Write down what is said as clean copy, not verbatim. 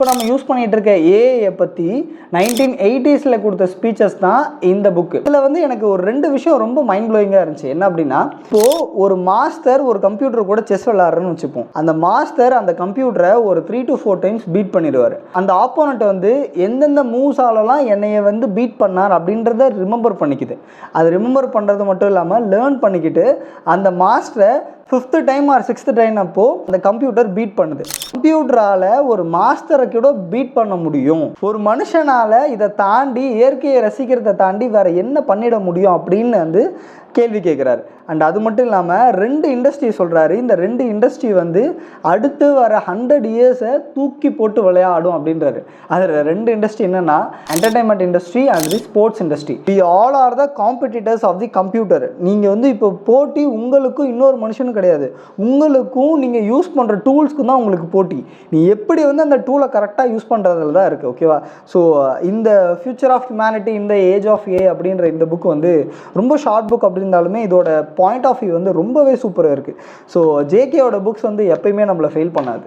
இப்போ நம்ம யூஸ் பண்ணிட்டு இருக்க ஏஐ பற்றி 1980s கொடுத்த ஸ்பீச்சஸ் தான் இந்த புக்கு. இதில் வந்து எனக்கு ஒரு 2 விஷயம் ரொம்ப மைண்ட் ப்ளோயிங்காக இருந்துச்சு. என்ன அப்படின்னா, இப்போது ஒரு மாஸ்டர் ஒரு கம்ப்யூட்டர் கூட செஸ் விளாட்றன்னு வச்சுப்போம். அந்த மாஸ்டர் அந்த கம்ப்யூட்டரை ஒரு 3 to 4 times பீட் பண்ணிடுவார். அந்த ஆப்போனண்ட் வந்து எந்தெந்த மூவ்ஸாலலாம் என்னைய வந்து பீட் பண்ணார் அப்படின்றத ரிமெம்பர் பண்ணிக்குது. அது ரிமெம்பர் பண்ணுறது மட்டும் இல்லாமல் லேர்ன் பண்ணிக்கிட்டு அந்த மாஸ்டரை 5th time or 6th time அப்போ அந்த கம்ப்யூட்டர் பீட் பண்ணுது. கம்ப்யூட்டரால் ஒரு மாஸ்டரை கூட பீட் பண்ண முடியும். ஒரு மனுஷனால் இதை தாண்டி இயற்கையை ரசிக்கிறதை தாண்டி வேறு என்ன பண்ணிட முடியும் அப்படின்னு வந்து கேள்வி கேட்குறாரு. அண்ட் அது மட்டும் இல்லாமல் 2 இண்டஸ்ட்ரி சொல்கிறாரு. இந்த 2 இண்டஸ்ட்ரி வந்து அடுத்து வர 100 yearsை தூக்கி போட்டு விளையாடும் அப்படின்றாரு. அதில் 2 இண்டஸ்ட்ரி என்னென்னா, entertainment industry and the sports industry. We all are the competitors of the computer. நீங்கள் வந்து இப்போ போட்டி உங்களுக்கும் இன்னொரு மனுஷனும் கிடையாது, உங்களுக்கும் நீங்கள் யூஸ் பண்ணுற டூல்ஸ்க்கும் தான் உங்களுக்கு போட்டி. நீ எப்படி வந்து அந்த டூலை கரெக்டாக யூஸ் பண்ணுறதுல தான் இருக்குது. ஓகேவா? ஸோ இந்த ஃபியூச்சர் ஆஃப் ஹியூமனிட்டி இந்த ஏஜ் ஆஃப் ஏ அப்படின்ற இந்த புக் வந்து ரொம்ப ஷார்ட் புக் இருந்தாலுமே இதோட பாயிண்ட் ஆஃப் வியூ வந்து ரொம்பவே சூப்பராக இருக்குது. ஸோ ஜேகேயோட புக்ஸ் வந்து எப்பயுமே நம்மளை ஃபெயில் பண்ணாது.